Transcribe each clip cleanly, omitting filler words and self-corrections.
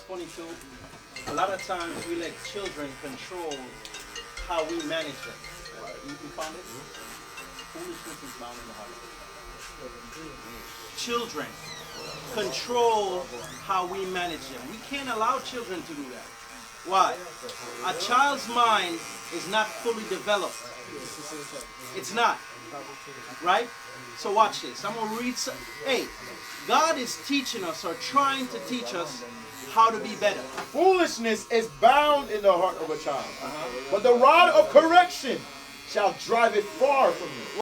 funny too? A lot of times we let children control how we manage them. You found it? Foolishness is bound in the heart. Children control how we manage them. We can't allow children to do that. Why? A child's mind is not fully developed. It's not. Right? So watch this. I'm going to read some. Hey, God is teaching us or trying to teach us how to be better. Foolishness is bound in the heart of a child, but the rod of correction shall drive it far from you.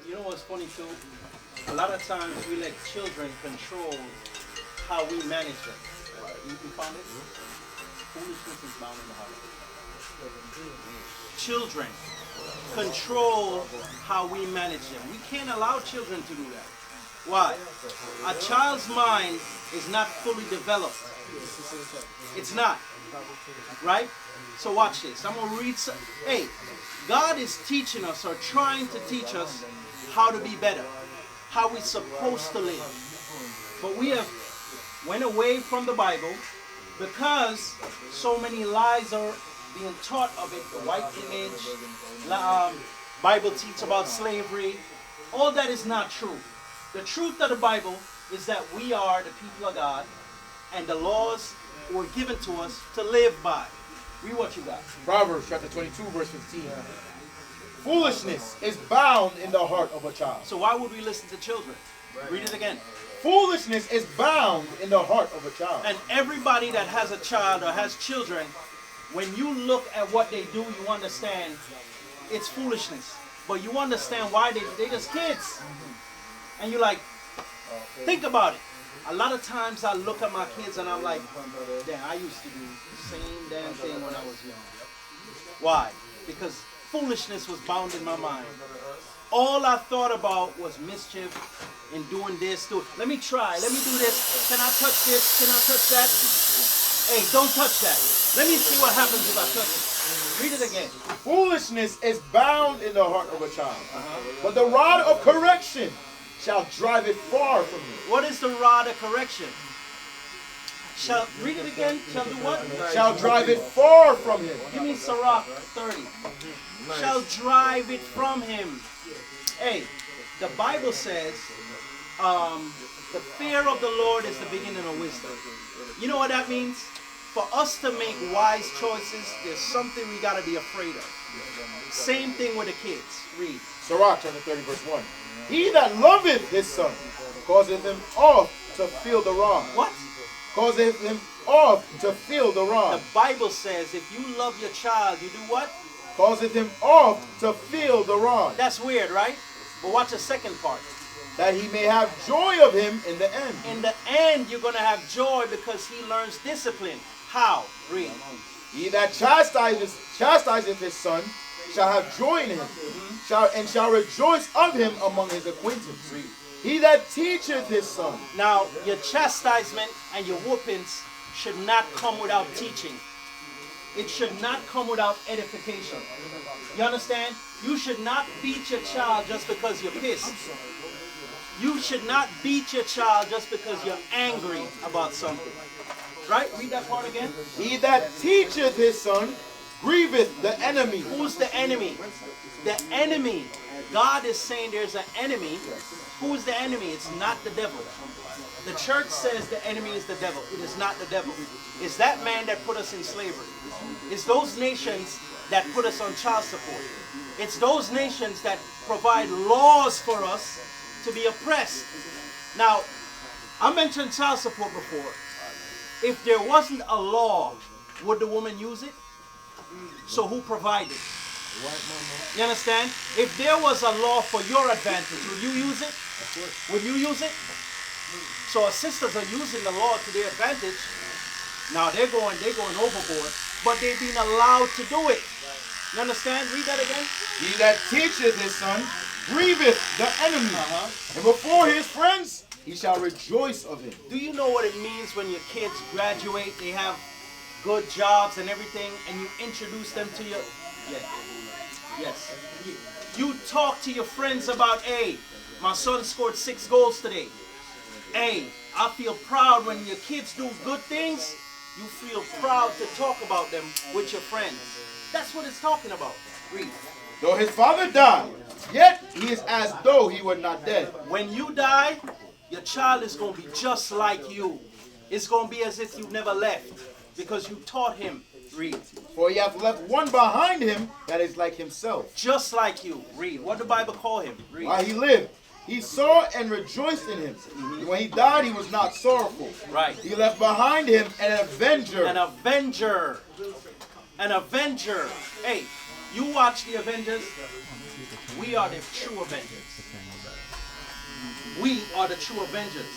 You know what's funny too? A lot of times we let children control how we manage them. You found it? Foolishness is bound in the heart. Children control how we manage them. We can't allow children to do that. Why? A child's mind is not fully developed. It's not. Right? So watch this. I'm going to read some. Hey, God is teaching us or trying to teach us how to be better. How we're supposed to live. But we have went away from the Bible because so many lies are being taught of it. The white image, Bible teach about slavery. All that is not true. The truth of the Bible is that we are the people of God and the laws were given to us to live by. Read what you got. Proverbs chapter 22 verse 15. Foolishness is bound in the heart of a child. So why would we listen to children? Read it again. Foolishness is bound in the heart of a child. And everybody that has a child or has children, when you look at what they do, you understand it's foolishness. But you understand why they're just kids. And you're like, think about it. A lot of times I look at my kids and I'm like, damn, I used to do the same damn thing when I was young. Why? Because foolishness was bound in my mind. All I thought about was mischief and doing this. Let me try. Let me do this. Can I touch this? Can I touch that? Hey, don't touch that. Let me see what happens if I touch it. Read it again. Foolishness is bound in the heart of a child, but the rod of correction shall drive it far from you. What is the rod of correction? Shall, read it again. Shall do what? Shall drive it far from him. Give me Sirach 30. Nice. Shall drive it from him. Hey, the Bible says the fear of the Lord is the beginning of wisdom. You know what that means? For us to make wise choices, there's something we got to be afraid of. Same thing with the kids. Read. Sirach chapter 30 verse 1. He that loveth his son causeth him oft to feel the rod. What? Causeth him oft to feel the rod. The Bible says if you love your child, you do what? Causeth him oft to feel the rod. That's weird, right? But watch the second part. That he may have joy of him in the end. In the end, you're going to have joy because he learns discipline. How? Read. He that chastiseth his son shall have joy in him, and shall rejoice of him among his acquaintance. Read. He that teacheth his son. Now, your chastisement and your whoopings should not come without teaching. It should not come without edification. You understand? You should not beat your child just because you're pissed. You should not beat your child just because you're angry about something. Right? Read that part again. He that teacheth his son grieveth the enemy. Who's the enemy? The enemy. God is saying there's an enemy. Who's the enemy? It's not the devil. The church says the enemy is the devil. It is not the devil. It's that man that put us in slavery. It's those nations that put us on child support. It's those nations that provide laws for us to be oppressed. Now, I mentioned child support before. If there wasn't a law, would the woman use it? So who provided? You understand? If there was a law for your advantage, would you use it? Would you use it? So our sisters are using the law to their advantage. Now they're going overboard, but they've been allowed to do it. You understand? Read that again. He that teacheth his son grieveth the enemy, and before his friends he shall rejoice of him. Do you know what it means when your kids graduate, they have good jobs and everything, and you introduce them to your... Yes. You talk to your friends about, hey, my son scored 6 goals today. Hey, I feel proud when your kids do good things. You feel proud to talk about them with your friends. That's what it's talking about. Read. Though his father died, yet he is as though he were not dead. When you die, your child is going to be just like you. It's going to be as if you never left because you taught him. Read. For he hath left one behind him that is like himself. Just like you. Read. What the Bible call him? Read. While he lived, he saw and rejoiced in him. When he died, he was not sorrowful. Right. He left behind him an avenger. An avenger. An avenger. Hey, you watch the Avengers. We are the true Avengers. We are the true Avengers.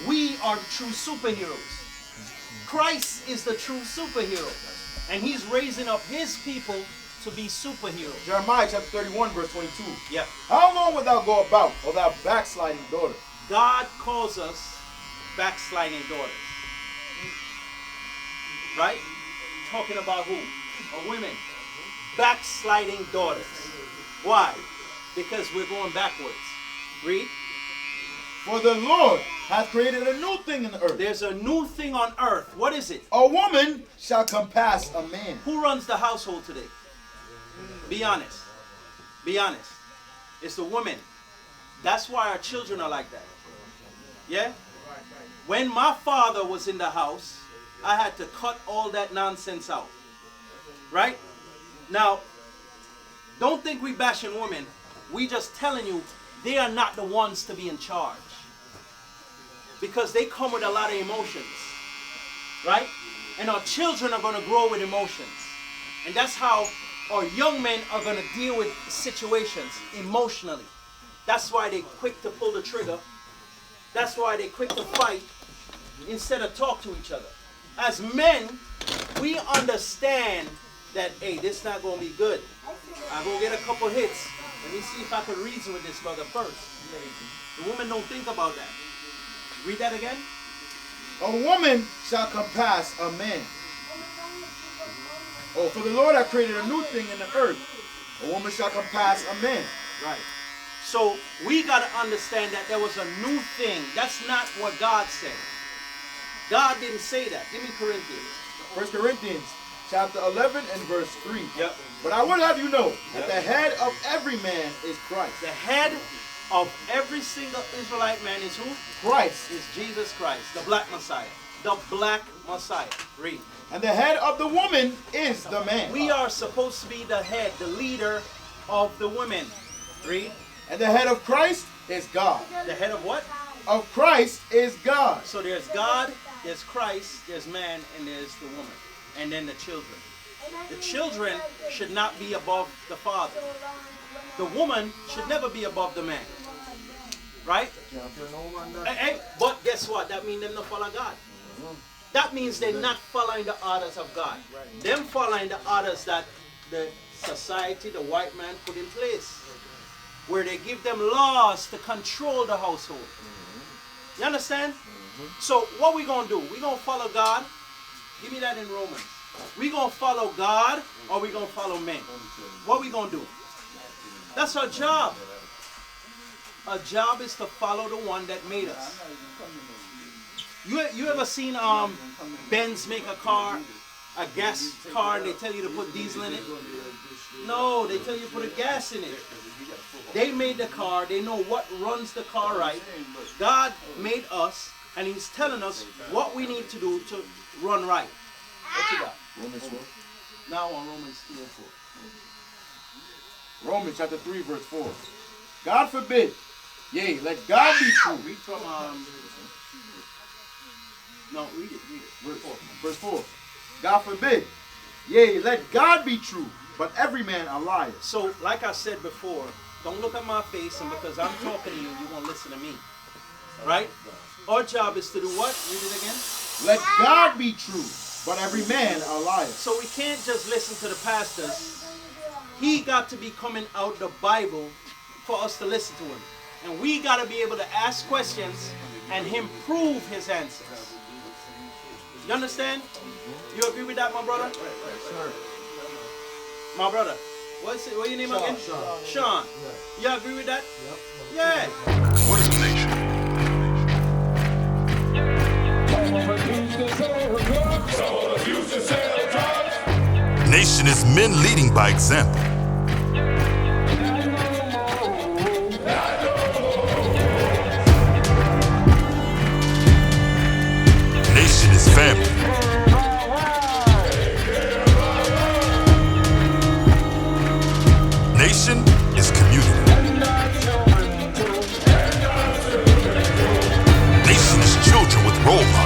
We are the true superheroes. Christ is the true superhero. And he's raising up his people to be superheroes. Jeremiah chapter 31 verse 22. Yeah. How long wilt thou go about, O thou backsliding daughter? God calls us backsliding daughters. Right? Talking about who? Or women. Backsliding daughters. Why? Because we're going backwards. Read. For the Lord hath created a new thing in the earth. There's a new thing on earth. What is it? A woman shall compass a man. Who runs the household today? Be honest. Be honest. It's the woman. That's why our children are like that. Yeah? When my father was in the house, I had to cut all that nonsense out. Right? Now, don't think we bashing women. We just telling you they are not the ones to be in charge. Because they come with a lot of emotions. Right? And our children are going to grow with emotions. And that's how our young men are going to deal with situations emotionally. That's why they're quick to pull the trigger. That's why they're quick to fight instead of talk to each other. As men, we understand that, hey, this is not going to be good. I'm going to get a couple hits. Let me see if I can reason with this brother first. The women don't think about that. Read that again. A woman shall compass a man. Oh, for the Lord hath created a new thing in the earth. A woman shall compass a man. Right. So we got to understand that there was a new thing. That's not what God said. God didn't say that. Give me Corinthians. 1 Corinthians chapter 11 and verse 3. Yep. But I would have you know that the head of every man is Christ. The head of every single Israelite man is who? Christ. Is Jesus Christ, the black Messiah. The black Messiah. Read. And the head of the woman is the man. We are supposed to be the head, the leader of the women. Read. And the head of Christ is God. The head of what? Of Christ is God. So there's God, there's Christ, there's man, and there's the woman. And then the children. The children should not be above the father. The woman should never be above the man. Right? But guess what? That means them not follow God. That means they're not following the orders of God. Them following the orders that the society, the white man put in place. Where they give them laws to control the household. You understand? So what we going to do? We going to follow God. Give me that in Romans. We going to follow God or we going to follow men? What we going to do? That's our job. Our job is to follow the one that made us. You ever seen Benz make a car, a gas car, and they tell you to put diesel in it? No, they tell you to put a gas in it. They made the car. They know what runs the car right. God made us, and He's telling us what we need to do to run right. What you got? Romans 4. Now on Romans 3 and 4. Romans chapter 3 verse 4. God forbid. Yea, let God be true. Read from no, read it. Verse 4. Verse 4. God forbid. Yea, let God be true, but every man a liar. So, like I said before, don't look at my face, and because I'm talking to you, you won't listen to me. Right? Our job is to do what? Read it again. Let God be true, but every man a liar. So we can't just listen to the pastors. He got to be coming out the Bible for us to listen to him. And we got to be able to ask questions and him prove his answers. You understand? You agree with that, my brother? Yes, sir. My brother, What's it? What your name again? Sean. Sean. You agree with that? Yeah. What is a nation? Nation is men leading by example. Nation is family. Nation is community. Nation is children with role models.